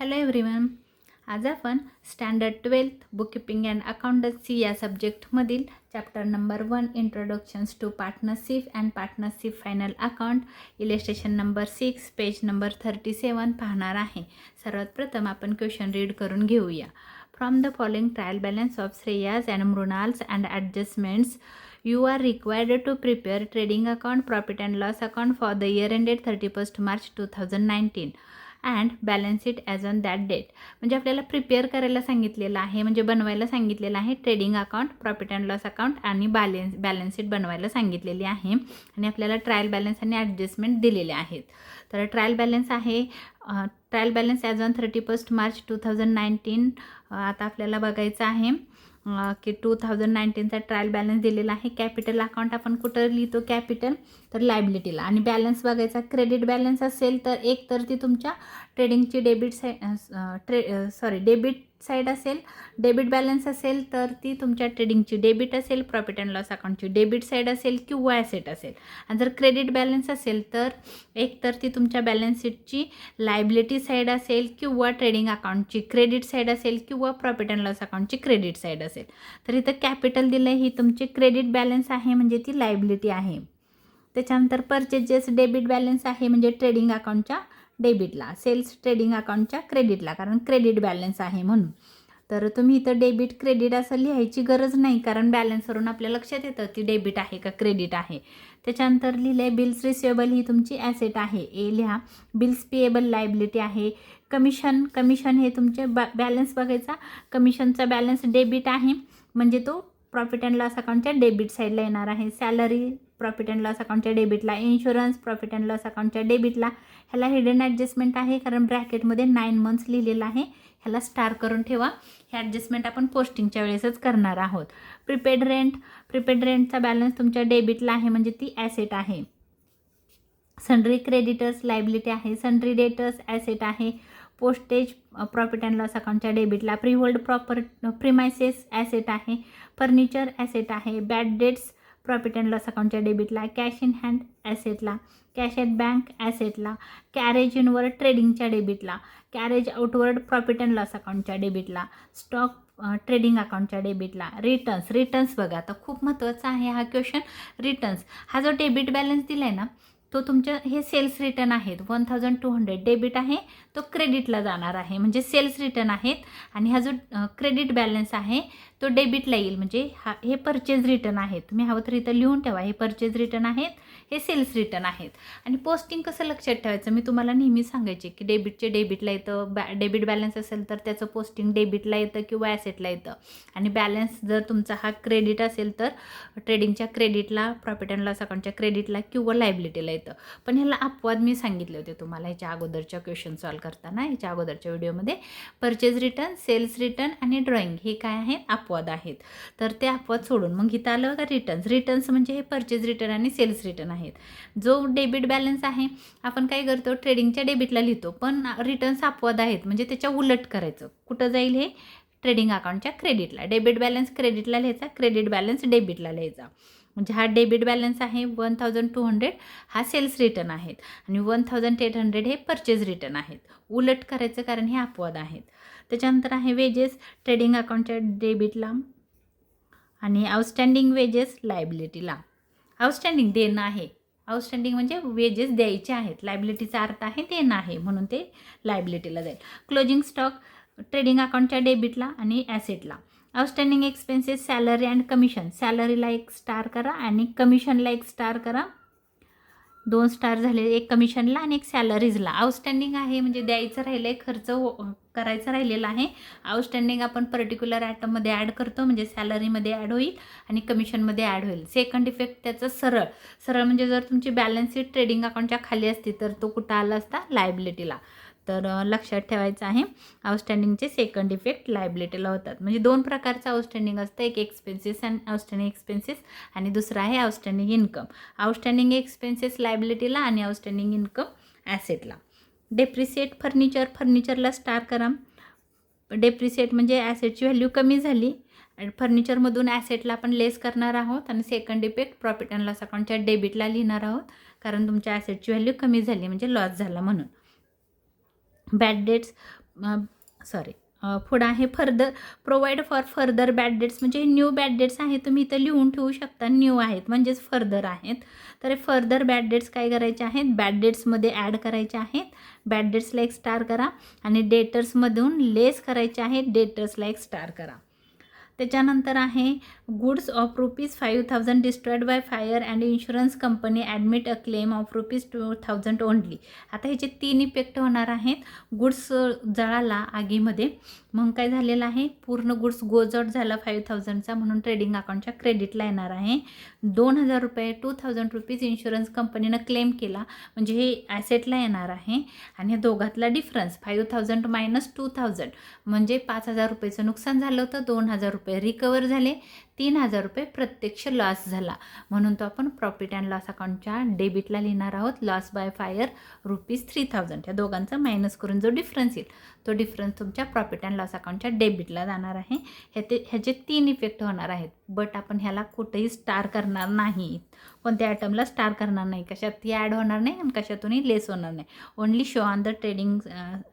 Hello everyone. आज आपण standard 12th bookkeeping and accountancy या सब्जेक्टमधील chapter number 1 introductions to partnership and partnership final account illustration number 6 page number 37 पाहणार आहे. सर्वात प्रथम आपण क्वेश्चन रीड करून घेऊया. From the following trial balance of Shreyas and Mrinal's and adjustments you are required to prepare trading account, profit and loss account for the year ended 31st March 2019 and balance it as on that date. म्हणजे आपल्याला prepare करायला सांगितलेलं आहे, म्हणजे बनवायला सांगितलेलं आहे trading account, profit and loss account आणि बॅलन्स शीट बनवायला सांगितलेली आहे. आणि आपल्याला ट्रायल बॅलन्स आणि ॲडजस्टमेंट दिलेले आहेत. तर ट्रायल बॅलन्स आहे trial balance as on 31st March 2019. आता आपल्याला बघायचं आहे की 2019चा ट्रायल बॅलन्स दिलेला आहे. कॅपिटल अकाउंट आपण कुठं लिहितो कॅपिटल, तर लायबिलिटीला. आणि बॅलन्स बघायचा क्रेडिट बॅलन्स असेल तर एक तर ती तुमच्या ट्रेडिंगची डेबिट साईड असेल. डेबिट बॅलन्स असेल तर ती तुमच्या ट्रेडिंगची डेबिट असेल. प्रॉफिट अँड लॉस अकाउंटची डेबिट साईड असेल किंवा ॲसेट असेल. आणि जर क्रेडिट बॅलन्स असेल तर एक तर ती तुमच्या बॅलन्स शीटची लायबिलिटी साईड असेल किंवा ट्रेडिंग अकाउंटची क्रेडिट साईड असेल किंवा प्रॉफिट अँड लॉस अकाउंटची क्रेडिट साईड असेल. तर इथं कॅपिटल दिलं आहे, ही तुमची क्रेडिट बॅलन्स आहे म्हणजे ती लायबिलिटी आहे. त्याच्यानंतर परचेजेस डेबिट बॅलन्स आहे म्हणजे ट्रेडिंग अकाउंटच्या डेबिटला, सेल्स ट्रेडिंग अकाउंटच्या क्रेडिटला, कारण क्रेडिट बॅलन्स आहे म्हणून. तर तुम्ही इथं डेबिट क्रेडिट असं लिहायची गरज नाही, कारण बॅलन्सवरून आपल्या लक्षात येतं ती डेबिट आहे का क्रेडिट आहे. त्याच्यानंतर लिहिलं आहे बिल्स रिसिवेबल ही तुमची ॲसेट आहे, ए लिहा. बिल्स पेएबल लायबिलिटी आहे. कमिशन हे तुमचे बॅलन्स बघायचा. कमिशनचा बॅलन्स डेबिट आहे म्हणजे तो प्रॉफिट अँड लॉस अकाउंटच्या डेबिट साईडला येणार आहे. सॅलरी प्रॉफिट अँड लॉस अकाउंटच्या डेबिटला. इन्शुरन्स प्रॉफिट अँड लॉस अकाउंटच्या डेबिटला. ह्याला हिडन ॲडजस्टमेंट आहे कारण ब्रॅकेटमध्ये 9 मंथ्स लिहिलेलं आहे, ह्याला स्टार करून ठेवा. हे ॲडजस्टमेंट आपण पोस्टिंगच्या वेळेसच करणार आहोत. प्रिपेड रेंटचा बॅलन्स तुमच्या डेबिटला आहे म्हणजे ती ॲसेट आहे. सन्ड्री क्रेडिटर्स लायबिलिटी आहे. सन्ड्री डेटर्स ॲसेट आहे. पोस्टेज प्रॉफिट अँड लॉस अकाउंटच्या डेबिटला. प्रीहोल्ड प्रिमायसेस ॲसेट आहे. फर्निचर ॲसेट आहे. Bad debts profit and loss अकाउंटच्या डेबिटला. कॅश इन हँड ॲसेटला. कॅश ॲट बँक ॲसेटला. कॅरेज इनवर्ड ट्रेडिंगच्या डेबिटला. Carriage outward profit and loss अकाउंटच्या डेबिटला. स्टॉक ट्रेडिंग अकाउंटच्या डेबिटला. रिटर्न्स बघा, आता खूप महत्त्वाचा आहे हा क्वेश्चन. रिटर्न्स हा जो डेबिट बॅलन्स दिला आहे ना, तो तुमच्या हे सेल्स रिटर्न आहेत. 1200 डेबिट आहे, तो क्रेडिटला जाणार आहे म्हणजे सेल्स रिटर्न आहेत. आणि हा जो क्रेडिट बॅलन्स आहे तो डेबिटला येईल म्हणजे हे परचेज रिटर्न आहेत. तुम्ही हवं तर इथं लिहून ठेवा, हे परचेज रिटर्न आहेत, हे सेल्स रिटर्न आहेत. आणि पोस्टिंग कसं लक्षात ठेवायचं, मी तुम्हाला नेहमी सांगायचे की डेबिटचे डेबिटला येतं. डेबिट बॅलन्स असेल तर त्याचं पोस्टिंग डेबिटला येतं किंवा ॲसेटला येतं. आणि बॅलन्स जर तुमचा हा क्रेडिट असेल तर ट्रेडिंगच्या क्रेडिटला, प्रॉफिट अँड लॉस अकाउंटच्या क्रेडिटला किंवा लायबिलिटीला येतं. पण ह्याला अपवाद मी सांगितले होते तुम्हाला ह्याच्या अगोदरच्या क्वेश्चन सॉल्व करताना, ह्याच्या अगोदरच्या व्हिडिओमध्ये. परचेज रिटर्न, सेल्स रिटर्न आणि ड्रॉइंग हे काय आहेत, अपवाद आहेत. तर ते अपवाद सोडून मग इथं आलं का रिटर्न्स म्हणजे हे परचेज रिटर्न आणि सेल्स रिटर्न आहेत. जो डेबिट बॅलन्स आहे आपण काय करतो, ट्रेडिंगच्या डेबिटला लिहितो, पण रिटर्न्स अपवाद आहेत म्हणजे त्याच्या उलट करायचं. कुठं जाईल हे, ट्रेडिंग अकाउंटच्या क्रेडिटला. डेबिट बॅलन्स क्रेडिटला लिहायचा, क्रेडिट बॅलन्स डेबिटला लिहायचा. म्हणजे हा डेबिट बॅलन्स आहे 1200, हा सेल्स रिटर्न आहेत. आणि 1800 हे परचेज रिटर्न आहेत. उलट करायचं कारण हे अपवाद आहेत. त्याच्यानंतर आहे वेजेस ट्रेडिंग अकाउंटच्या डेबिटला आणि आउटस्टँडिंग वेजेस लायबिलिटीला. आउटस्टँडिंग देणं आहे. आउटस्टँडिंग म्हणजे वेजेस द्यायचे आहेत. लायबिलिटीचा अर्थ आहे देणं आहे म्हणून ते लायबिलिटीला जाईल. क्लोजिंग स्टॉक ट्रेडिंग अकाउंटच्या डेबिटला आणि ॲसेटला. Outstanding expenses salary and commission. सॅलरीला एक स्टार करा आणि कमिशनला एक स्टार करा. 2 स्टार झाले, एक कमिशनला आणि एक सॅलरीजला. आउटस्टँडिंग आहे म्हणजे द्यायचं राहिलं आहे, खर्च करायचं राहिलेलं आहे. आउटस्टँडिंग आपण पर्टिक्युलर आयटममध्ये ॲड करतो म्हणजे सॅलरीमध्ये ॲड होईल आणि कमिशनमध्ये ॲड होईल. सेकंड इफेक्ट त्याचं सरळ म्हणजे जर तुमची बॅलन्स शीट ट्रेडिंग अकाउंटच्या खाली असती तर तो कुठं आला असता, लायबिलिटीला. तर लक्षात ठेवायचं आहे आउटस्टँडिंगचे सेकंड इफेक्ट लायबिलिटीला होतात. म्हणजे 2 प्रकारचं आउटस्टँडिंग असतं, एक एक्सपेन्सेस अँड आउटस्टँडिंग एक्सपेन्सेस आणि दुसरं आहे आउटस्टँडिंग इन्कम. आउटस्टँडिंग एक्सपेन्सेस लायबिलिटीला आणि आउटस्टँडिंग इन्कम ॲसेटला. डेप्रिसिएट फर्निचरला स्टार करा. डेप्रिसिएट म्हणजे ॲसेटची व्हॅल्यू कमी झाली आणि फर्निचरमधून ॲसेटला आपण लेस करणार आहोत. आणि second effect profit and loss अकाउंटच्या डेबिटला लिहिणार आहोत कारण तुमच्या ॲसेटची व्हॅल्यू कमी झाली म्हणजे लॉस झाला म्हणून. बॅड डेट्स पुढं आहे further provide for further bad debts, म्हणजे न्यू बॅड डेट्स आहे तुम्ही इथं लिहून ठेवू शकता. न्यू आहेत म्हणजेच फर्दर आहेत. तर फर्दर बॅड डेट्स काय करायचे आहेत, बॅड डेट्समध्ये ॲड करायचे आहेत. बॅड डेट्सला एक स्टार करा आणि डेटर्समधून लेस करायचे आहेत, डेटर्सला एक स्टार करा. त्याच्यानंतर आहे goods of ₹5,000 destroyed by fire and insurance company admit a claim of ₹2,000 only. आता ह्याचे 3 इफेक्ट होणार आहेत. गुड्स जळाला आगीमध्ये, मग काय झालेलं आहे, पूर्ण गुड्स गोज आउट झाला 5,000चा, म्हणून ट्रेडिंग अकाउंटच्या क्रेडिटला येणार आहे. ₹2,000 ₹2,000 इन्शुरन्स कंपनीनं क्लेम केला म्हणजे हे ॲसेटला येणार आहे. आणि या दोघातला डिफरन्स 5,000 मायनस 2,000 म्हणजे ₹5,000चं नुकसान झालं होतं. ₹2,000 रिकवर झाले. ₹3,000 प्रत्यक्ष लॉस झाला, म्हणून तो आपण प्रॉफिट अँड लॉस अकाउंटच्या डेबिटला लिहिणार आहोत. Loss by fire ₹3,000. या दोघांचा मायनस करून जो डिफरन्स येईल तो डिफरन्स तुमच्या प्रॉफिट अँड लॉस अकाउंटच्या डेबिटला जाणार आहे. ह्याचे 3 इफेक्ट होणार आहेत. बट आपण ह्याला कुठेही स्टार करणार नाही, कोणत्या आयटमला स्टार करणार नाही, कशातही ॲड होणार नाही आणि कशातूनही लेस होणार नाही. Only show on the trading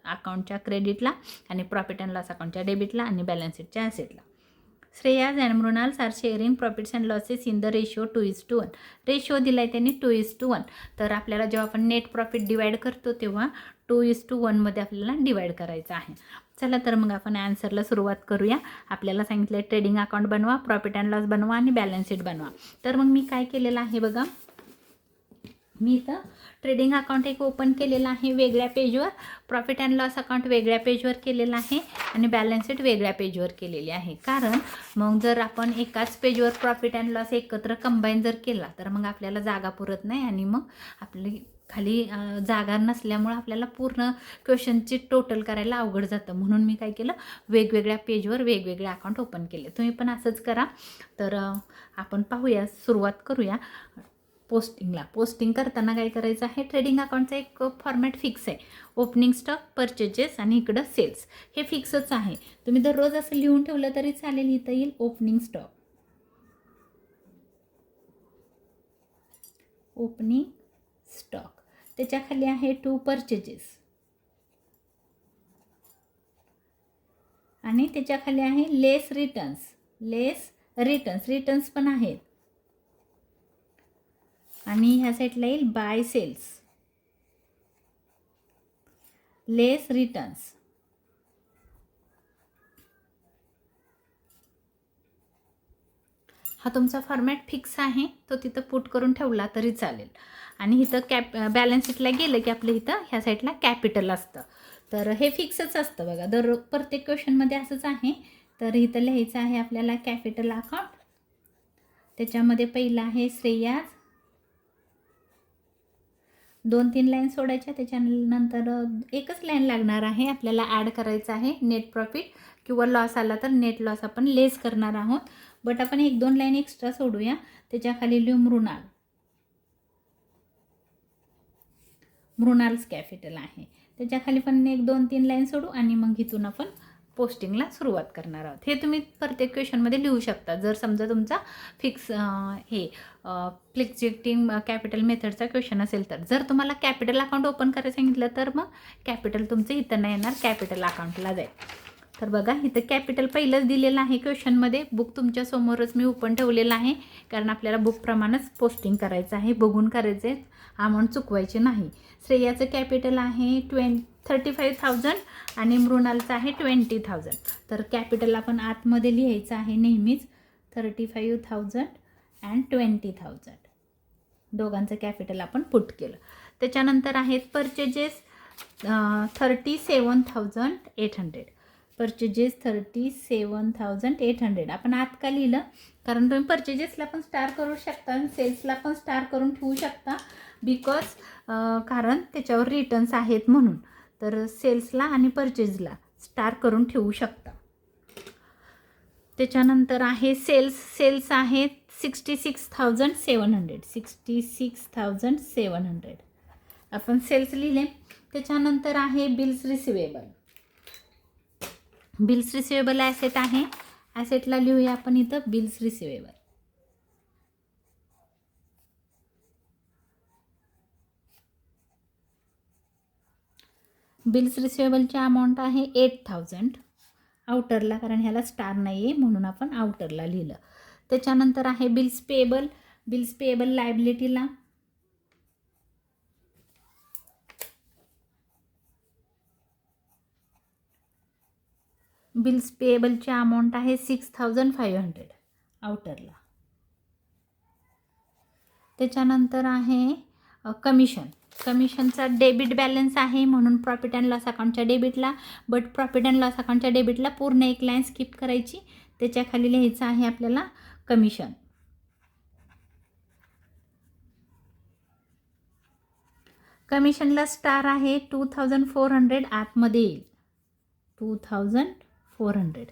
अकाउंटच्या क्रेडिटला आणि प्रॉफिट अँड लॉस अकाउंटच्या डेबिटला आणि बॅलन्स शीटच्या ॲसेटला. Shreyas and Mrinal's are sharing profits and losses in the ratio 2:1. Ratio दिला आहे त्यांनी 2:1. तर आपल्याला जेव्हा आपण नेट प्रॉफिट डिवाईड करतो तेव्हा 2:1 आपल्याला डिवाईड करायचं आहे. चला तर मग आपण ॲन्सरला सुरुवात करूया. आपल्याला सांगितलं आहे ट्रेडिंग अकाउंट बनवा, प्रॉफिट अँड लॉस बनवा आणि बॅलन्स शीट बनवा. तर मग मी काय केलेलं आहे बघा, मी इथं ट्रेडिंग अकाउंट एक ओपन केलेलं आहे वेगळ्या पेजवर, प्रॉफिट अँड लॉस अकाउंट वेगळ्या पेजवर केलेलं आहे आणि बॅलन्स शीट वेगळ्या पेजवर केलेली आहे. कारण मग जर आपण एकाच पेजवर प्रॉफिट अँड लॉस एकत्र कंबाईन जर केला तर मग आपल्याला जागा पुरत नाही आणि मग आपली खाली जागा नसल्यामुळं आपल्याला पूर्ण क्वेश्चनची टोटल करायला अवघड जातं. म्हणून मी काय केलं, वेगवेगळ्या पेजवर वेगवेगळे अकाउंट ओपन केले. तुम्ही पण असंच करा. तर आपण पाहूया, सुरुवात करूया पोस्टिंग करताना काय करायचं आहे, ट्रेडिंग अकाउंटचा एक फॉर्मॅट फिक्स आहे. ओपनिंग स्टॉक, परचेजेस आणि इकडं सेल्स, हे फिक्सच आहे. तुम्ही दररोज असं लिहून ठेवलं तरी चालेल. इथं येईल ओपनिंग स्टॉक, ओपनिंग स्टॉक, त्याच्याखाली आहे टू परचेजेस आणि त्याच्याखाली आहे लेस रिटर्न्स पण आहेत. आणि ह्या साईडला येईल बाय सेल्स, लेस रिटर्न्स. हा तुमचा फॉर्मॅट फिक्स आहे, तो तिथं पुट करून ठेवला तरी चालेल. आणि इथं बॅलन्स शीटला गेलं की आपलं इथं ह्या साईडला कॅपिटल असतं. तर हे फिक्सच असतं बघा, प्रत्येक क्वेश्चनमध्ये असंच आहे. तर इथं लिहायचं आहे आपल्याला कॅपिटल अकाउंट, त्याच्यामध्ये पहिलं आहे श्रेयाज, 2-3 लाईन सोडायच्या, त्याच्यानंतर एकच लाईन लागणार आहे. आपल्याला ॲड करायचं आहे नेट प्रॉफिट किंवा लॉस आला तर नेट लॉस आपण लेस करणार आहोत. बट आपण 1-2 लाईन एक्स्ट्रा सोडूया. त्याच्याखाली लिहू मृणाल्स कॅपिटल आहे. त्याच्याखाली पण 1-2-3 लाईन सोडू आणि मग इथून आपण पोस्टिंगला सुरुवात करणार आहोत. हे तुम्ही प्रत्येक क्वेश्चनमध्ये लिहू शकता जर समजा तुमचा फिक्स फ्लेक्झिटिंग कॅपिटल मेथडचा क्वेश्चन असेल तर. जर तुम्हाला कॅपिटल अकाउंट ओपन करायला सांगितलं तर मग कॅपिटल तुमचं इथं नाही येणार, कॅपिटल अकाउंटला जाईल. तर बघा इथं कॅपिटल पहिलंच दिलेलं आहे क्वेश्चनमध्ये. बुक तुमच्या समोरच मी ओपन ठेवलेलं आहे, कारण आपल्याला बुकप्रमाणेच पोस्टिंग करायचं आहे, बघून करायचं आहे, अमाऊंट चुकवायची नाही. श्रेयाचं कॅपिटल आहे 35,000 आणि मृणालचं आहे 20,000. तर कॅपिटल आपण आतमध्ये लिहायचं आहे नेहमीच, 35,000 अँड 20,000. दोघांचं कॅपिटल आपण पुट केलं. त्याच्यानंतर आहेत परचेजेस 37,800. परचेजेस 37,800. आपण आत का लिहिलं, कारण तुम्ही परचेजेसला पण स्टार करू शकता आणि सेल्सला पण स्टार करून ठेवू शकता, बिकॉज कारण त्याच्यावर रिटर्न्स आहेत म्हणून. तर सेल्सला आणि परचेजला स्टार करून ठेवू शकता. त्याच्यानंतर आहे सेल्स आहेत 66,700. 66,700 आपण सेल्स लिहिले. त्याच्यानंतर आहे बिल्स रिसिवेबल ॲसेट आहे. ॲसेटला लिहूया आपण इथं बिल्स रिसिवेबल. बिल्स रिसिवेबलची अमाऊंट आहे 8000 आउटरला, कारण ह्याला स्टार नाही आहे म्हणून आपण आउटरला लिहिलं. त्याच्यानंतर आहे बिल्स पेएबल. बिल्स पेएबल लायबिलिटीला बिल्स पेएबलची अमाऊंट आहे 6500 आउटरला. त्याच्यानंतर आहे कमिशन. कमिशनचा डेबिट बॅलन्स आहे म्हणून प्रॉफिट अँड लॉस अकाउंटच्या डेबिटला, बट प्रॉफिट अँड लॉस अकाउंटच्या डेबिटला पूर्ण एक लाईन स्किप करायची. त्याच्याखाली लिहायचं आहे आपल्याला कमिशन. कमिशनला स्टार आहे 2400 आतमध्ये येईल, 2400.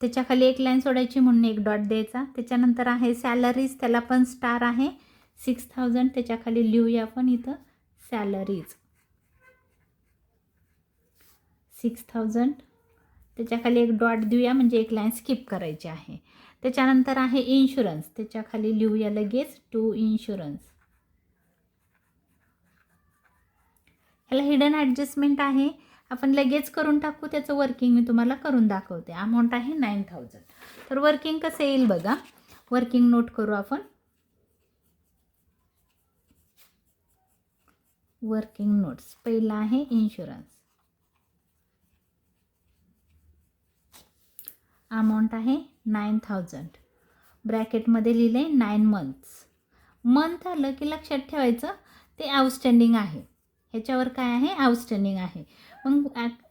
त्याच्याखाली एक लाईन सोडायची म्हणून एक डॉट द्यायचा. त्याच्यानंतर आहे सॅलरीज, त्याला पण स्टार आहे 6000. त्याच्याखाली लिहूया आपण इथं सॅलरीज 6000. त्याच्याखाली एक डॉट देऊया म्हणजे एक लाईन स्किप करायची आहे. त्याच्यानंतर आहे इन्शुरन्स, त्याच्याखाली लिहूया लगेच टू इन्शुरन्स. ह्याला हिडन ॲडजस्टमेंट आहे, आपण लगेच करून टाकू. त्याचं वर्किंग मी तुम्हाला करून दाखवते. अमाऊंट आहे 9000. तर वर्किंग कसं येईल बघा, वर्किंग नोट करू आपण. वर्किंग नोट्स पहिला आहे इन्शुरन्स, अमाऊंट आहे 9000. ब्रॅकेटमध्ये लिहिले 9 मंथ्स. मंथ आलं की लक्षात ठेवायचं ते आउटस्टँडिंग आहे, ह्याच्यावर काय आहे आउटस्टँडिंग आहे. मग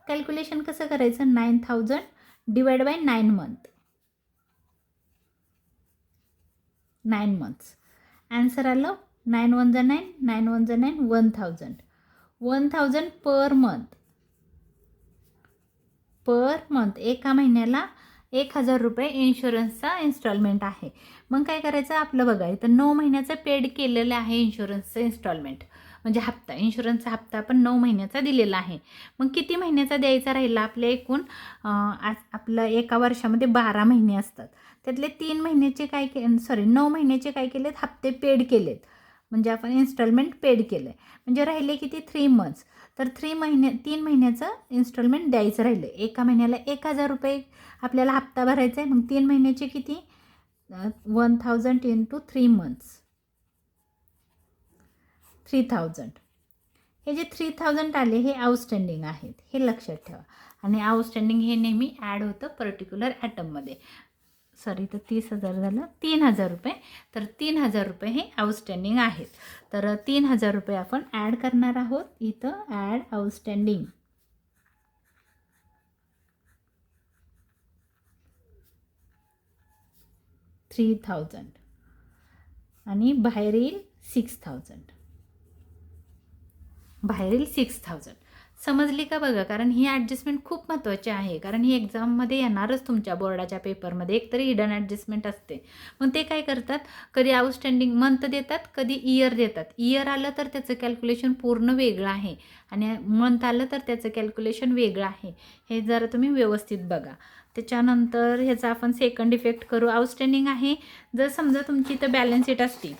कॅल्क्युलेशन कसं करायचं, 9000 divide by 9 month, 9 months. Answer आलं 9 1 जा 9, 9 1 जा 9, 1000. 1000 पर मंथ. पर मंथ एका महिन्याला 1000 रुपये इन्शुरन्सचा इन्स्टॉलमेंट आहे. मग काय करायचं आपलं बघा, इथं 9 महिन्याचं पेड केलेलं आहे इन्शुरन्सचं इन्स्टॉलमेंट, म्हणजे हप्ता, इन्शुरन्सचा हप्ता आपण 9 महिन्याचा दिलेला आहे. मग किती महिन्याचा द्यायचा राहिला, आपल्या एकूण आपलं एका वर्षामध्ये 12 महिने असतात. त्यातले 3 महिन्याचे काय 9 महिन्याचे काय केलेत, हप्ते पेड केलेत, म्हणजे आपण इन्स्टॉलमेंट पेड केलं आहे. म्हणजे राहिले किती 3 मंथ्स. तर 3 महिन्याचं इन्स्टॉलमेंट द्यायचं राहिलं. एका महिन्याला 1000 रुपये आपल्याला हप्ता भरायचा आहे. मग 3 महिन्याचे किती, 1000 इंटू 3 मंथ्स, 3000. हे जे 3000 आले हे आउटस्टँडिंग आहेत, हे लक्षात ठेवा. आणि आउटस्टँडिंग हे नेहमी ॲड होतं पर्टिक्युलर ॲटममध्ये. सॉरी, तर 30,000 झालं, 3000 रुपये. तर 3000 रुपये हे आउटस्टँडिंग आहेत. तर 3000 रुपये आपण ॲड करणार आहोत इथं, ॲड आउटस्टँडिंग. $3000 आणि बाहेर येईल 6000, बाहेर येईल 6000. समजली का बघा, कारण ही ॲडजस्टमेंट खूप महत्त्वाची आहे, कारण ही एक्झाममध्ये येणारच तुमच्या बोर्डाच्या पेपरमध्ये. एकतरी हिडन ॲडजस्टमेंट असते. मग ते काय करतात, कधी आउटस्टँडिंग मंथ देतात, कधी इयर देतात. इयर आलं तर त्याचं कॅल्क्युलेशन पूर्ण वेगळं आहे आणि मंथ आलं तर त्याचं कॅल्क्युलेशन वेगळं आहे. हे जरा तुम्ही व्यवस्थित बघा. त्याच्यानंतर ह्याचा आपण सेकंड इफेक्ट करू. आउटस्टँडिंग आहे, जर समजा तुमची इथं बॅलन्स शीट असती,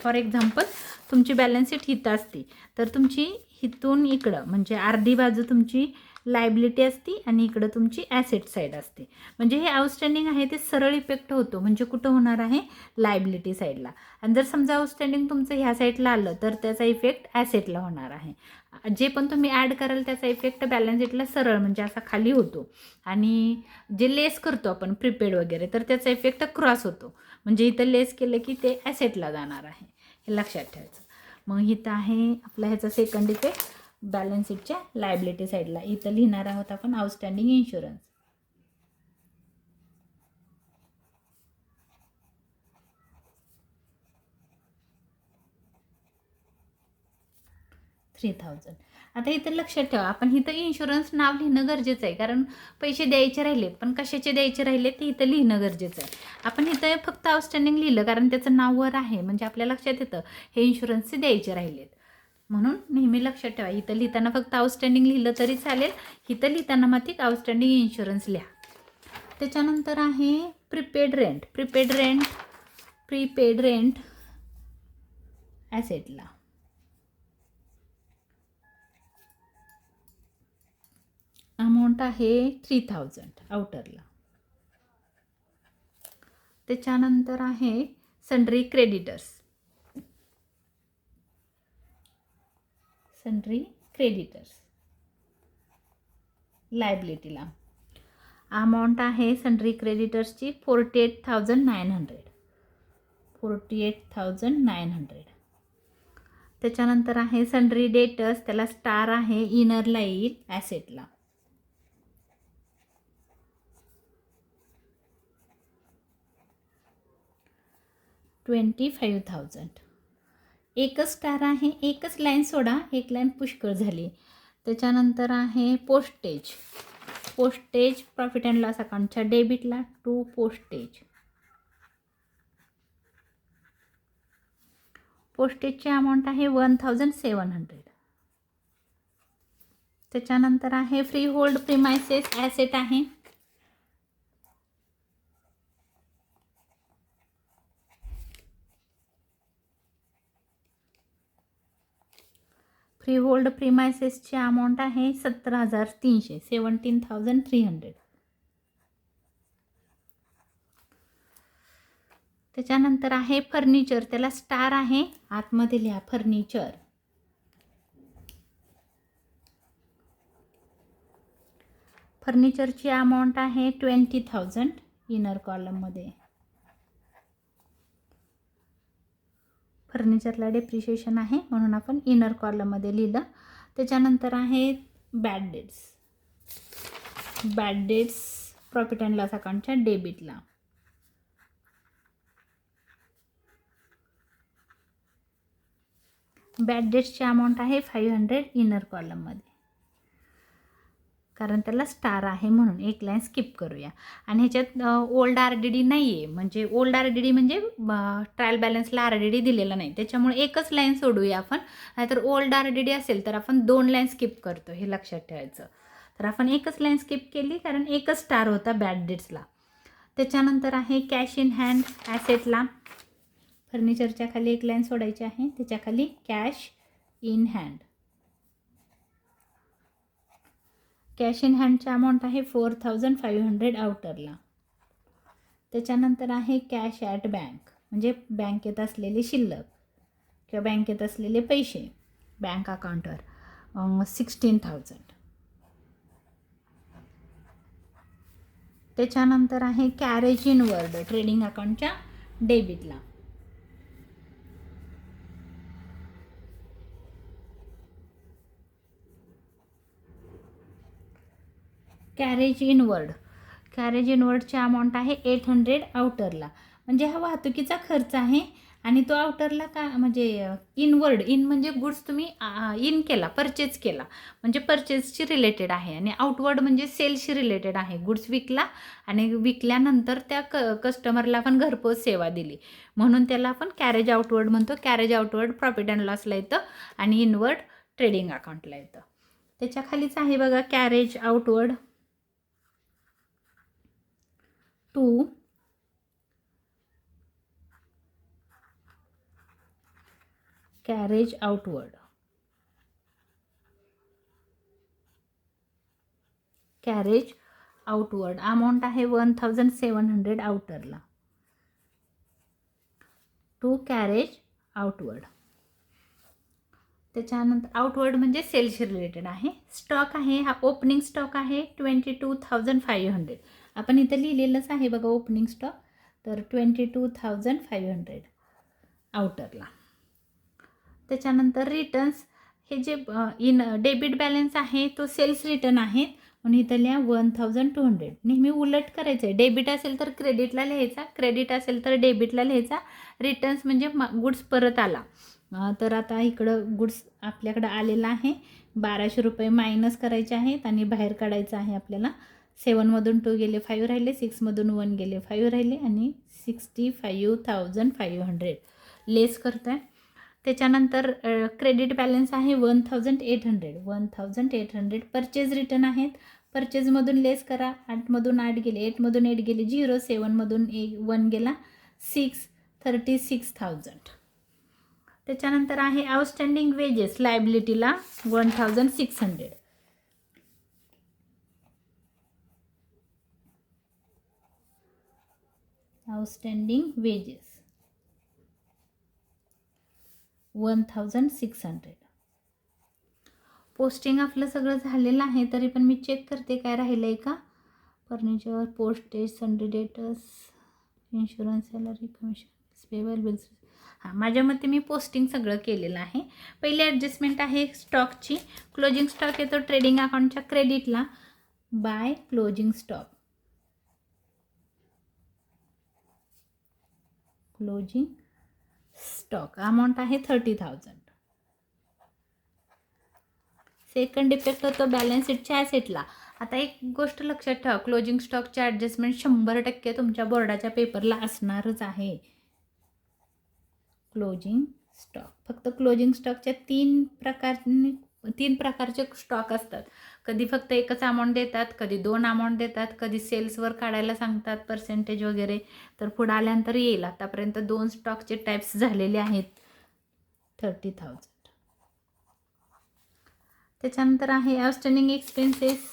फॉर एक्झाम्पल तुमची बॅलन्स शीट हिथं असती, तर तुमची इथून इकडं म्हणजे अर्धी बाजू तुमची लायबिलिटी असती आणि इकडं तुमची ॲसेट साईड असते. म्हणजे हे आउटस्टँडिंग आहे ते सरळ इफेक्ट होतो, म्हणजे कुठं होणार आहे, लायबिलिटी साईडला. आणि जर समजा आउटस्टँडिंग तुमचं ह्या साईडला आलं तर त्याचा इफेक्ट ॲसेटला होणार आहे. जे पण तुम्ही ॲड कराल त्याचा इफेक्ट बॅलन्स शीटला सरळ म्हणजे असा खाली होतो. आणि जे लेस करतो आपण प्रिपेड वगैरे, तर त्याचा इफेक्ट क्रॉस होतो, म्हणजे इथं लेस केलं की ते ॲसेटला जाणार आहे, हे लक्षात ठेवायचं. मग इथं आहे आपला ह्याचा सेकंड इफेक्ट बॅलन्स शीटच्या लायबिलिटी साईडला. इथं लिहिणार आहोत आपण आउटस्टँडिंग इन्शुरन्स. $3000. आता इथं लक्षात ठेवा, आपण इथं इन्शुरन्स नाव लिहिणं गरजेचं आहे, कारण पैसे द्यायचे राहिलेत, पण कशाचे द्यायचे राहिले ते इथं लिहिणं गरजेचं आहे. आपण इथं फक्त आउटस्टँडिंग लिहिलं कारण त्याचं नाव वर आहे, म्हणजे आपल्या लक्षात येतं हे इन्शुरन्सचे द्यायचे राहिलेत. म्हणून नेहमी लक्षात ठेवा, इथं लिहिताना फक्त आउटस्टँडिंग लिहिलं तरी चालेल, इथं लिहिताना मात्र आउटस्टँडिंग इन्शुरन्स लिहा. त्याच्यानंतर आहे प्रीपेड रेंट. प्रीपेड रेंट ॲसेटला, अमाऊंट आहे 3000 आउटरला. त्याच्यानंतर आहे सन्ड्री क्रेडिटर्स. सन्ड्री क्रेडिटर्स लायबिलिटीला अमाऊंट आहे सन्ड्री क्रेडिटर्सची 48,900. 48,900. त्याच्यानंतर आहे सन्ड्री डेटर्स, त्याला स्टार आहे इनर लाईन ॲसेटला. $25,000. एकच स्टार आहे, एकच लाईन सोडा, एक लाईन पुष्कळ झाली. त्याच्यानंतर आहे postage. Postage profit and loss अकाउंटच्या डेबिटला टू पोस्टेज. पोस्टेजची अमाऊंट आहे 1,700. त्याच्यानंतर आहे फ्री होल्ड प्रिमायसेस ॲसेट आहे. फ्री होल्ड प्रिमायसेसची अमाऊंट आहे 17,300. 17,300. त्याच्यानंतर आहे फर्निचर, त्याला स्टार आहे, आतमध्ये लिहा फर्निचर. फर्निचरची अमाऊंट आहे 20,000 इनर कॉलममध्ये. फर्निचरला डेप्रिशिएशन आहे म्हणून आपण इनर कॉलममध्ये लिहिलं. त्याच्यानंतर आहे bad debts. Bad debts profit and loss अकाउंटच्या डेबिटला. बॅड डेट्सची अमाऊंट आहे 500 इनर कॉलममध्ये, कारण त्याला स्टार आहे म्हणून एक लाईन स्किप करूया. आणि ह्याच्यात ओल्ड RDD नाही आहे, म्हणजे ओल्ड RDD म्हणजे ट्रायल बॅलन्सला RDD दिलेला नाही, त्याच्यामुळे एकच लाईन सोडूया आपण. नाहीतर ओल्ड RDD असेल तर आपण 2 लाईन स्किप करतो, हे लक्षात ठेवायचं. तर आपण एकच लाईन स्किप केली कारण एकच स्टार होता बॅड डेट्सला. त्याच्यानंतर आहे कॅश इन हँड ॲसेटला. फर्निचरच्या खाली एक लाईन सोडायची आहे, त्याच्या खाली cash in hand. Cash in हँडची अमाऊंट आहे 4,500 आउटरला. त्याच्यानंतर आहे कॅश ॲट बँक, म्हणजे बँकेत असलेले शिल्लक किंवा बँकेत असलेले पैसे बँक अकाउंटवर 16,000. त्याच्यानंतर आहे कॅरेज इनवर्ड ट्रेडिंग अकाउंटच्या डेबिटला. Carriage inward. कॅरेज इनवर्डची अमाऊंट आहे 800 आउटरला, म्हणजे हा वाहतुकीचा खर्च आहे. आणि तो आउटरला का म्हणजे इनवर्ड, इन म्हणजे गुड्स तुम्ही इन केला, परचेज केला, म्हणजे परचेजशी रिलेटेड आहे. आणि आउटवर्ड म्हणजे सेलशी रिलेटेड आहे. गुड्स विकला आणि विकल्यानंतर त्या कस्टमरला आपण घरपोच सेवा दिली, म्हणून त्याला आपण कॅरेज आउटवर्ड म्हणतो. कॅरेज आउटवर्ड प्रॉफिट अँड लॉसला येतं आणि इनवर्ड ट्रेडिंग अकाउंटला येतं. त्याच्या खालीच आहे बघा carriage outward to carriage outward. Carriage outward amount आहे 1,700 आउटरला. To carriage outward. त्याच्यानंतर आउटवर्ड म्हणजे सेलशी रिलेटेड आहे. स्टॉक आहे, हा ओपनिंग स्टॉक आहे 22,500. आपण इथं लिहिलेलंच आहे बघा ओपनिंग स्टॉक, तर 22,500 आउटरला. त्याच्यानंतर रिटर्न्स, हे जे डेबिट बॅलन्स आहे तो सेल्स रिटर्न आहे म्हणून इथं लिहा 1,200. नेहमी उलट करायचं आहे, डेबिट असेल तर क्रेडिटला लिहायचा, क्रेडिट असेल तर डेबिटला लिहायचा. रिटर्न्स म्हणजे गुड्स परत आला. तर आता इकडं गुड्स आपल्याकडं आलेला आहे, 1,200 रुपये मायनस करायचे आहेत आणि बाहेर काढायचं आहे आपल्याला. 7मधून 2 गेले 5 राहिले, 6मधून 1 गेले 5 राहिले आणि 65,500 लेस करतो आहे. त्याच्यानंतर क्रेडिट बॅलन्स आहे 1,800. 1,800 परचेज रिटर्न आहेत, परचेजमधून लेस करा. 8मधून 8 गेले, 8मधून 8 गेले 0, 7मधून 1 गेला 6, 36,000. त्याच्यानंतर आहे आउटस्टँडिंग वेजेस लायबिलिटीला 1,600. Outstanding wages 1600. पोस्टिंग आपलं सगळं झालेलं आहे, तरी पण मी चेक करते काय राहिलं आहे का. Furniture, postage, Sunday debtors, insurance, salary, commission, payable, bills. हां, माझ्या मते मी पोस्टिंग सगळं केलेलं आहे. पहिली ॲडजस्टमेंट आहे स्टॉकची. क्लोजिंग स्टॉक येतो ट्रेडिंग अकाउंटच्या क्रेडिटला by closing stock. Closing stock amount आहे 30,000. सेकंड इफेक्ट होतो बॅलन्स शीटच्या ॲसेटला. आता एक गोष्ट लक्षात ठेवा, क्लोजिंग स्टॉकचे ॲडजस्टमेंट 100% तुमच्या बोर्डाच्या पेपरला असणारच आहे. क्लोजिंग स्टॉक फक्त क्लोजिंग स्टॉकच्या तीन प्रकारचे स्टॉक असतात. कधी फक्त एकच अमाऊंट देतात, कधी 2 अमाऊंट देतात, कधी सेल्सवर काढायला सांगतात पर्सेंटेज वगैरे. तर पुढे आल्यानंतर येईल. आतापर्यंत 2 स्टॉकचे टाईप्स झालेले आहेत. 30,000. त्याच्यानंतर आहे आउटस्टँडिंग एक्सपेन्सेस.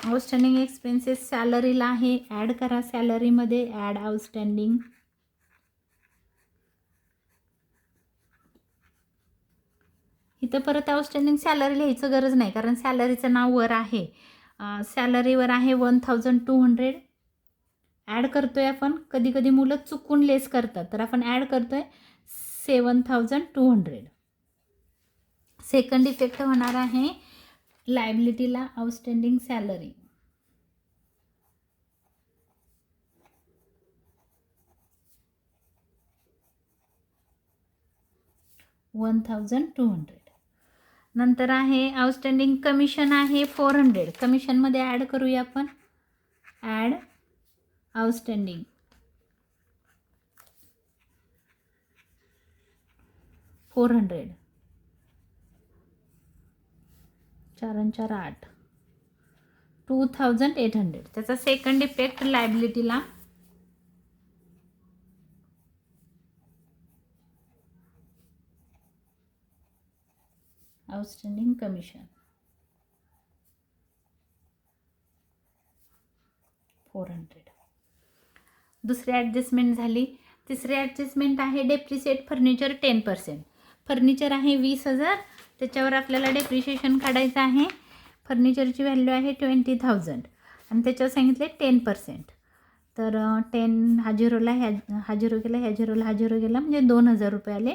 आउटस्टँडिंग एक्सपेन्सेस सॅलरीला आहे. ॲड करा सॅलरीमध्ये, ॲड आउटस्टँडिंग. इथं परत आउटस्टँडिंग सॅलरी लिहायचं गरज नाही, कारण सॅलरीचं नाव वर आहे. सॅलरीवर आहे 1200. ॲड करतोय आपण. कधी कधी मुलं चुकून लेस करतात, तर आपण ॲड करतोय 7200. सेकंड इफेक्ट होणार आहे लायबिलिटीला आउटस्टँडिंग सॅलरी. $1,200. नंतर आहे आउटस्टँडिंग कमिशन आहे 400. कमिशनमध्ये ॲड करूया आपण. Add outstanding 400. 4 आणि 4 8. 2,800. त्याचा सेकंड इफेक्ट लायबिलिटीला आउटस्टँडिंग कमिशन 400. दुसरी ॲडजस्टमेंट झाली. तिसरी ॲडजस्टमेंट आहे डेप्रिसिएट फर्निचर 10%. फर्निचर आहे 20,000. त्याच्यावर आपल्याला डेप्रिशिएशन काढायचं आहे. फर्निचरची व्हॅल्यू आहे 20,000 आणि त्याच्यावर सांगितले 10%. तर 10 हा झिरोला, हा झिरो गेला, ह्या झिरोला हा झिरो गेला, म्हणजे 2,000 रुपये आले.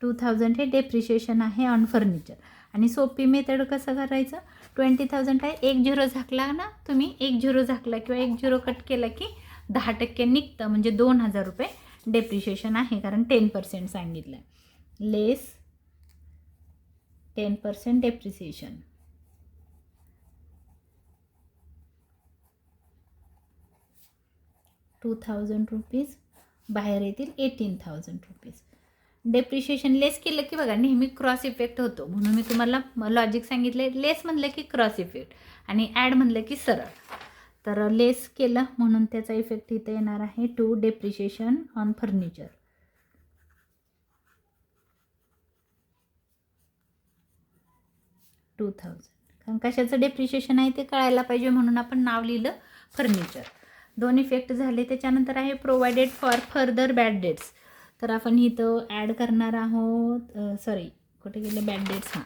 2,000 हे डेप्रिशिएशन आहे ऑन फर्निचर. आणि सोपी मेथड कसं करायचं, 20,000 आहे, एक झिरो झाकला ना तुम्ही, एक झिरो झाकला किंवा एक झिरो कट केला की 10% निघतं, म्हणजे 2,000 रुपये डेप्रिशिएशन आहे, कारण 10% सांगितलं. लेस 10% डेप्रिसिएशन. ₹2,000 बाहेर येतील 18,000 रुपीज. डेप्रिशिएशन लेस केलं की बघा नेहमी क्रॉस इफेक्ट होतो, म्हणून मी तुम्हाला लॉजिक सांगितले. लेस म्हणलं की क्रॉस इफेक्ट आणि ॲड म्हणलं की सरळ. तर लेस केलं म्हणून त्याचा इफेक्ट इथं येणार आहे टू डेप्रिशिएशन ऑन फर्निचर. कारण कशाचं डेप्रिशिएशन आहे ते कळायला पाहिजे, म्हणून आपण नाव लिहिलं फर्निचर. 2 इफेक्ट झाले. त्याच्यानंतर आहे provided for further bad debts. तर आपण इथं ॲड करणार आहोत, सॉरी कुठे गेलं बॅड डेट्स, हां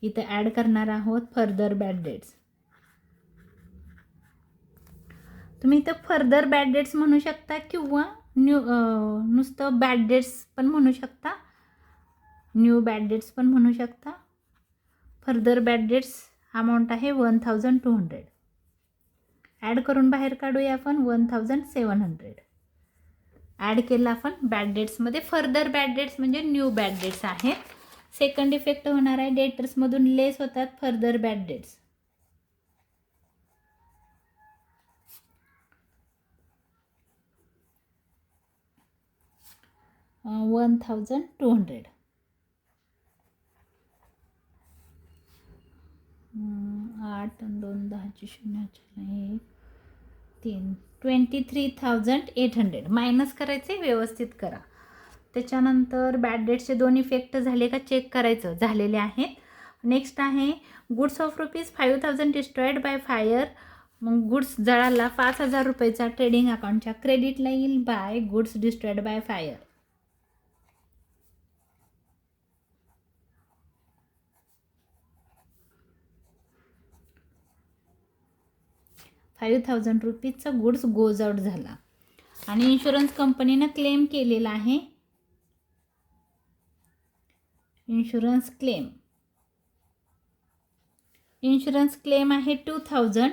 इथं ॲड करणार आहोत फर्दर बॅड डेट्स. तुम्ही इथं फर्दर बॅड डेट्स म्हणू शकता किंवा नुसतं बॅड डेट्स पण म्हणू शकता, न्यू बॅड डेट्स पण म्हणू शकता. फर्दर बॅड डेट्स अमाऊंट आहे 1,200. ॲड करून बाहेर काढूया आपण 1,700. ॲड केलं आपण बॅड डेट्समध्ये. फर्दर बॅड डेट्स म्हणजे न्यू बॅड डेट्स आहेत. सेकंड इफेक्ट होणार आहे डेटर्समधून लेस होतात फर्दर बॅड डेट्स. $1,200. 8 आणि 2 10ची 0 3 23,800 मायनस करायचे, व्यवस्थित करा. त्याच्यानंतर बॅड डेट्सचे 2 इफेक्ट झाले का चेक करायचं, झालेले आहेत. नेक्स्ट आहे goods of ₹5,000 destroyed by fire मग गुड्स जळाला 5,000 रुपयाचा ट्रेडिंग अकाउंटच्या क्रेडिटला येईल by goods destroyed by fire. 5,000 रुपीजचा गुड्स गोज आउट झाला आणि इन्शुरन्स कंपनीनं क्लेम केलेला आहे. इन्शुरन्स क्लेम आहे 2,000.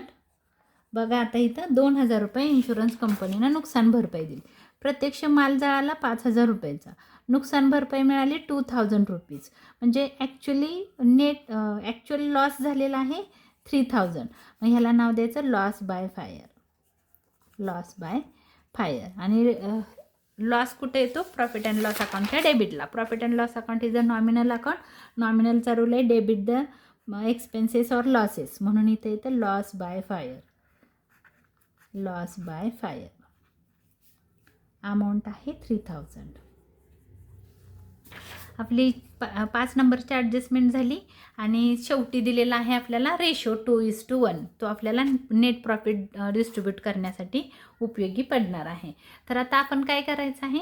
बघा आता इथं 2,000 रुपये इन्शुरन्स कंपनीनं नुकसान भरपाई दिली. प्रत्यक्ष माल जळाला 5,000 रुपयाचा, नुकसान भरपाई मिळाली 2,000 रुपीज. म्हणजे ॲक्च्युअल लॉस झालेला आहे 3,000. मग ह्याला नाव द्यायचं लॉस बाय फायर. आणि लॉस कुठे येतो? प्रॉफिट अँड लॉस अकाउंटच्या डेबिटला. Profit and loss account is a nominal account. नॉमिनलचा रूल आहे debit the expenses or losses, म्हणून इथे येतं लॉस बाय फायर. अमाऊंट आहे 3,000. आपली 5 नंबरची ॲडजस्टमेंट झाली आणि शेवटी दिलेला आहे आपल्याला रेशो 2:1. तो आपल्याला नेट प्रॉफिट डिस्ट्रीब्यूट करण्यासाठी उपयोगी पडणार आहे. तर आता आपण काय करायचं आहे,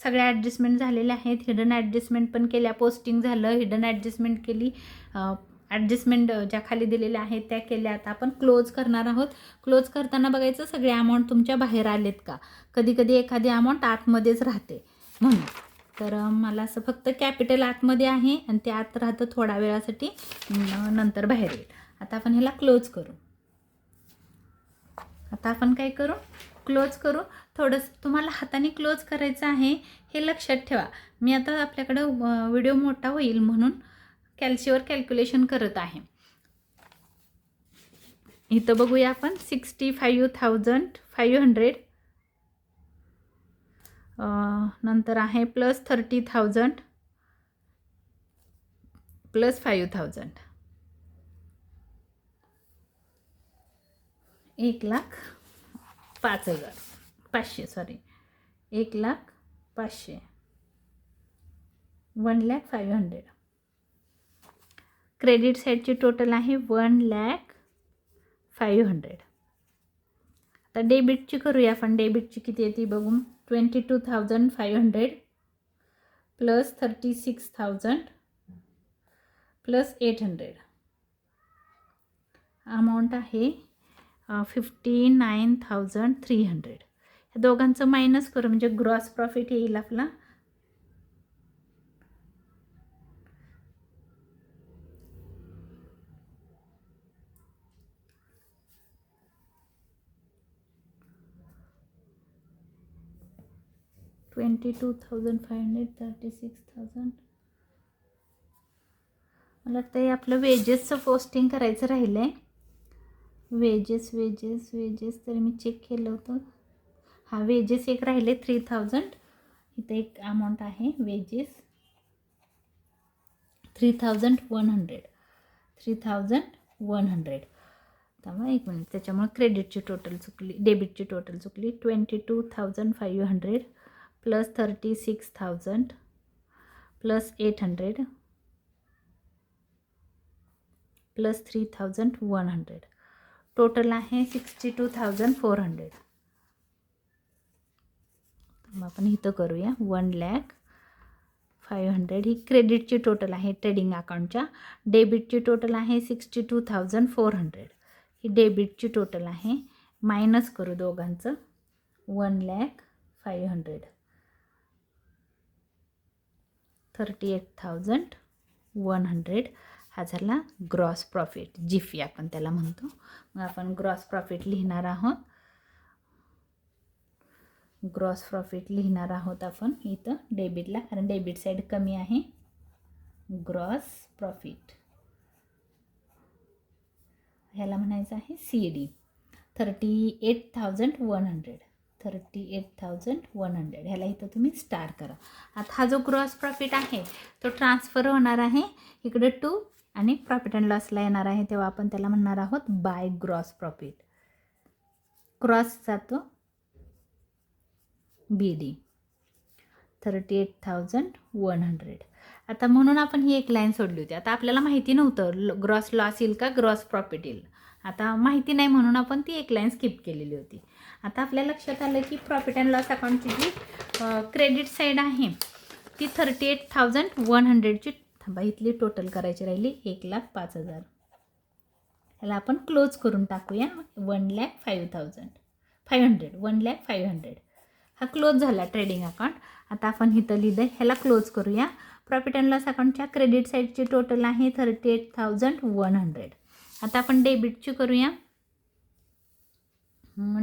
सगळ्या ॲडजस्टमेंट झालेल्या आहेत. हिडन ॲडजस्टमेंट पण केल्या, पोस्टिंग झालं, हिडन ॲडजस्टमेंट केली, ॲडजस्टमेंट ज्या खाली दिलेल्या आहेत त्या केल्या. आता आपण क्लोज करणार आहोत. क्लोज करताना बघायचं सगळे अमाऊंट तुमच्या बाहेर आलेत का. कधी कधी एखादी अमाऊंट आतमध्येच राहते म्हणून. तर मला असं फक्त कॅपिटल आतमध्ये आहे आणि ते आत राहतं थोड्या वेळासाठी, नंतर बाहेर येईल. आता आपण ह्याला क्लोज करू. आता आपण काय करू, क्लोज करू. थोडंसं तुम्हाला हाताने क्लोज करायचं आहे हे लक्षात ठेवा. मी आता आपल्याकडं व्हिडिओ मोठा होईल म्हणून कॅल्सीवर कॅल्क्युलेशन करत आहे. इथं बघूया आपण 65,500 नंतर आहे प्लस 30,000 प्लस 5,000 1,05,500 सॉरी 1,05,000 1,05,000. क्रेडिट साईडची टोटल आहे 1,05,000. आता डेबिटची करूया आपण. डेबिटची किती येते बघू. 22,500 प्लस 36,000 प्लस 800. अमाऊंट आहे 59,300. या दोघांचं मायनस करू म्हणजे ग्रॉस प्रॉफिट येईल आपला 22,500 36,000. मला वाटतं आपलं वेजेसचं पोस्टिंग करायचं राहिलं आहे. वेजेस तरी मी चेक केलं होतं. हां, वेजेस एक राहिले 3,000. इथे एक अमाऊंट आहे वेजेस 3,100. त्यामुळे एक मिनिट, त्याच्यामुळे क्रेडिटची टोटल चुकली, डेबिटची टोटल चुकली. 22,500 प्लस 36,000 प्लस 800 प्लस 3,100. टोटल आहे 62,400. मग आपण इथं करूया 1,05,000 ही क्रेडिटची टोटल आहे ट्रेडिंग अकाउंटच्या. डेबिटची टोटल आहे 62,400. ही डेबिटची टोटल आहे. मायनस करू दोघांचं 1,05,000 38,100. हा झाला ग्रॉस प्रॉफिट, जिफी आपण त्याला म्हणतो. मग आपण ग्रॉस प्रॉफिट लिहिणार आहोत. आपण इथं डेबिटला, कारण डेबिट साईड कमी आहे. ग्रॉस प्रॉफिट ह्याला म्हणायचं आहे CD. 38,100 ह्याला इथं तुम्ही स्टार करा. आता हा जो ग्रॉस प्रॉफिट आहे तो ट्रान्सफर होणार आहे इकडे टू आणि प्रॉफिट अँड लॉसला येणार आहे, तेव्हा आपण त्याला म्हणणार आहोत बाय ग्रॉस प्रॉफिट. क्रॉस जातो BD 38,100. आता म्हणून आपण ही एक लाईन सोडली होती. आता आपल्याला माहिती नव्हतं ग्रॉस लॉस येईल का ग्रॉस प्रॉफिट येईल. आता माहिती नाही म्हणून आपण ती एक लाईन स्किप केलेली होती. आता आपल्या लक्षात आलं की प्रॉफिट अँड लॉस अकाउंटची जी क्रेडिट साईड आहे ती 38,100ची. थांबा, इथली टोटल करायची राहिली 1,05,000. ह्याला आपण क्लोज करून टाकूया 1,05,000 हा क्लोज झाला ट्रेडिंग अकाउंट. आता आपण इथं लिहिलं ह्याला क्लोज करूया. प्रॉफिट अँड लॉस अकाउंटच्या क्रेडिट साईडची टोटल आहे 38,100. आता आपण डेबिटची करूया.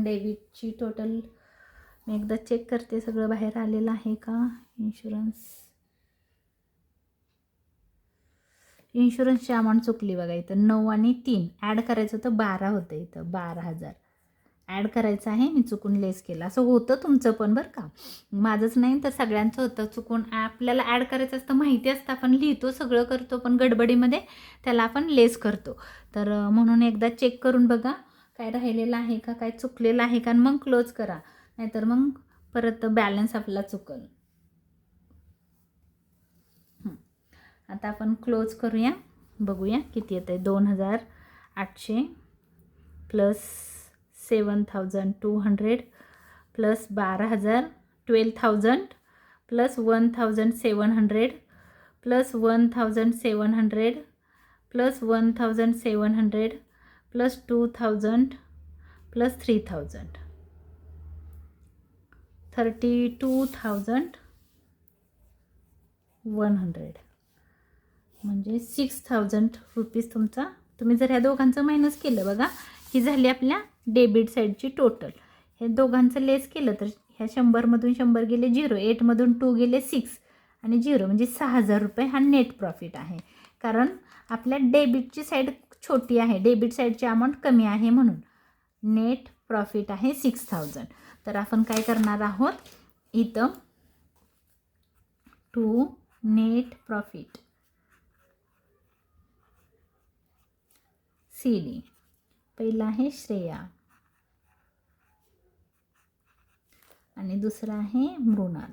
डेबिटची टोटल मी एकदा चेक करते सगळं बाहेर आलेलं आहे का. इन्शुरन्सची अमाऊंट चुकली बघा. इथं 9 आणि 3 ॲड करायचं होतं, 12 होतं. इथं 12,000 ॲड करायचं आहे, मी चुकून लेस केलं. असं होतं तुमचं पण बरं का, माझंच नाही तर सगळ्यांचं होतं चुकून. आपल्याला ॲड करायचं असतं, माहिती असतं, आपण लिहितो सगळं करतो, पण गडबडीमध्ये त्याला आपण लेस करतो. तर म्हणून एकदा चेक करून बघा काय राहिलेलं आहे का, काय चुकलेलं आहे का, मग क्लोज करा. नाहीतर मग परत बॅलन्स आपला चुकल. आता आपण क्लोज करूया, बघूया किती येतं आहे. 2,800 plus 7,200 plus 12,000 12,000 plus 1,700 plus 1,700 plus 1,700 plus 2,000 plus 3,000 32,100 म्हणजे 6,000 रुपीज तुमचा. तुम्ही जर ह्या दोघांचं मायनस केलं बघा, ही झाली आपल्या डेबिट साईडची टोटल. हे दोघांचं लेस केलं तर ह्या 100मधून 100 गेले 0, 8मधून 2 गेले 6 आणि 0 म्हणजे 6,000 रुपये हा नेट प्रॉफिट आहे. कारण आपल्या डेबिटची साईड छोटी आहे, डेबिट साईडची अमाऊंट कमी आहे, म्हणून नेट प्रॉफिट आहे 6,000. तर आपण काय करणार आहोत इथं टू नेट प्रॉफिट CD. पहिला आहे श्रेया आणि दुसरा आहे मृणाल.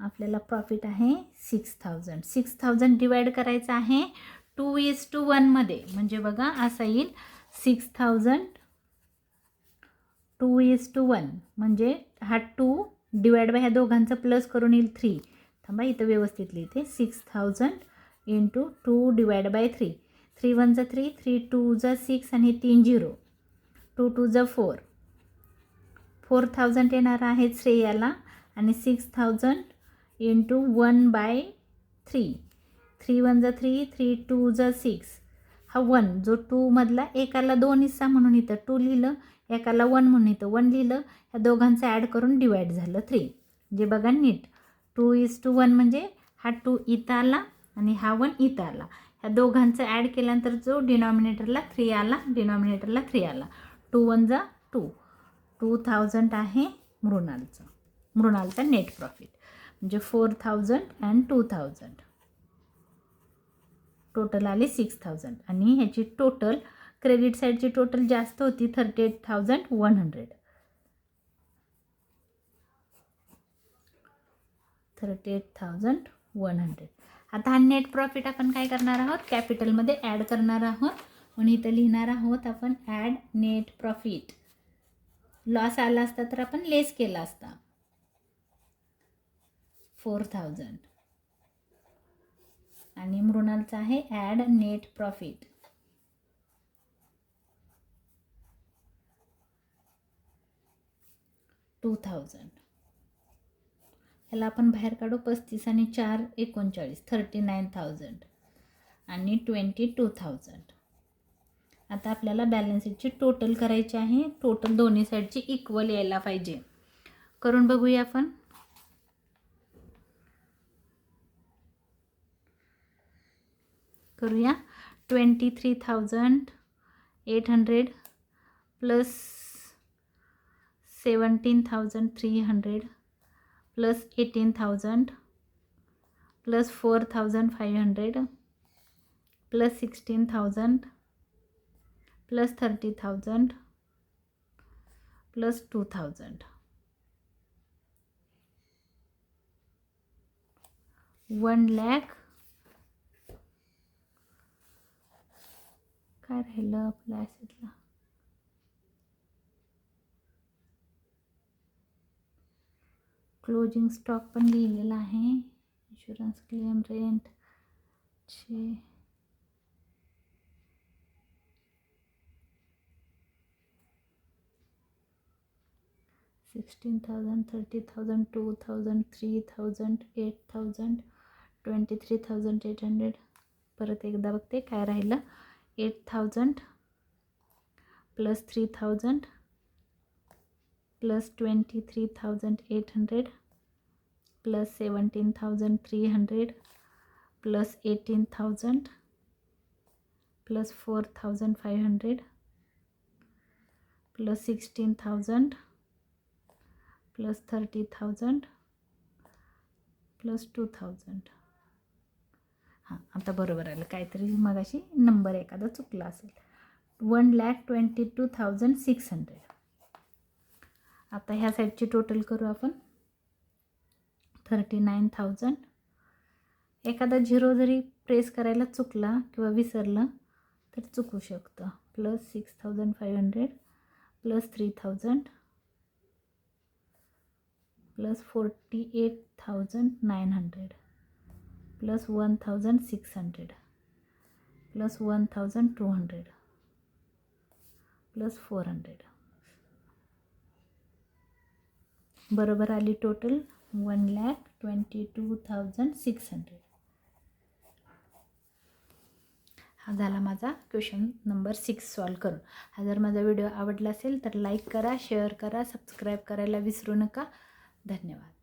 आपल्याला प्रॉफिट आहे 6,000. 6,000 डिवाइड करायचं आहे 2:1 मध्ये. म्हणजे बघा असा येईल 6,000 2:1 म्हणजे हा 2 डिवाइड बाय ह्या दोघांचं प्लस करून येईल 3. थांबा इथं व्यवस्थित लिहिते. 6,000 इंटू 2 डिवाइड बाय 3. 3 1 जा 3, 3 2 जा 6 आणि 3 0, 2 2 जा 4. 4,000 येणार आहे श्रेयाला आणि 6,000 इंटू 1/3. 3 1 जा 3, 3 2 जा 6. हा 1 जो 2 मधला एकाला 2 हिस्सा म्हणून इथं 2 लिहिलं, एकाला 1 म्हणून इथं 1 लिहिलं. ह्या दोघांचं ॲड करून डिवाइड झालं 3. म्हणजे बघा नीट 2:1 म्हणजे हा 2 इथं आला आणि हा 1 इथं आला. ह्या दोघांचं ॲड केल्यानंतर जो डिनॉमिनेटरला 3 आला, डिनॉमिनेटरला 3 आला. 2 1 जा 2. 2,000 आहे मृणालचा नेट प्रॉफिट. म्हणजे 4,000 अँड 2,000 टोटल आली 6,000. आणि ह्याची टोटल क्रेडिट साईडची टोटल जास्त होती 38,100. 38,100. आता हा नेट प्रॉफिट आपण काय करणार आहोत, कॅपिटलमध्ये ॲड करणार आहोत. म्हणून इथं लिहिणार आहोत आपण ॲड नेट प्रॉफिट. लॉस आला असता तर आपण लेस केला असता 4,000. आणि मृणालचा आहे ॲड नेट प्रॉफिट 2,000. ह्याला आपण बाहेर काढू. 35 आणि 4 39, 39,000 आणि 22,000. आता आपल्याला बॅलन्स शीटची टोटल करायची आहे. टोटल दोन्ही साईडची इक्वल यायला पाहिजे. करून बघूया आपण. करूया. 23,800 plus 17,300 plus 18,000 plus 4,500 plus 16,000 plus 30,000 plus 2,000. 1,00,000 काय राहिलं आपल्या ॲसेटला? क्लोजिंग स्टॉक पण लिहिलेला आहे. Insurance claim rent 16,000, 30,000, 2,000, 3,000, 8,000, 23,800. परत एकदा बघते काय राहिलं. 8,000 plus 3,000 plus 23,800 plus 17,300 plus 18,000 plus 4,500 plus 16,000 plus 30,000 plus 2,000. हां, आता बरोबर आलं. काहीतरी मगाशी नंबर एखादा चुकला असेल. 1,22,600. आता ह्या साईडची टोटल करू आपण. 39,000. एखादा झिरो जरी प्रेस करायला चुकला किंवा विसरलं तर चुकू शकतं. Plus 6,500 plus 3,000 plus 48,900 plus 1,600 plus 1,200 plus 400. बरोबर आली टोटल 1,22,600. हा झाला माझा क्वेश्चन नंबर 6 सॉल्व करून. हा जर माझा व्हिडिओ आवडला असेल तर लाईक करा, शेअर करा, सबस्क्राईब करायला विसरू नका. धन्यवाद.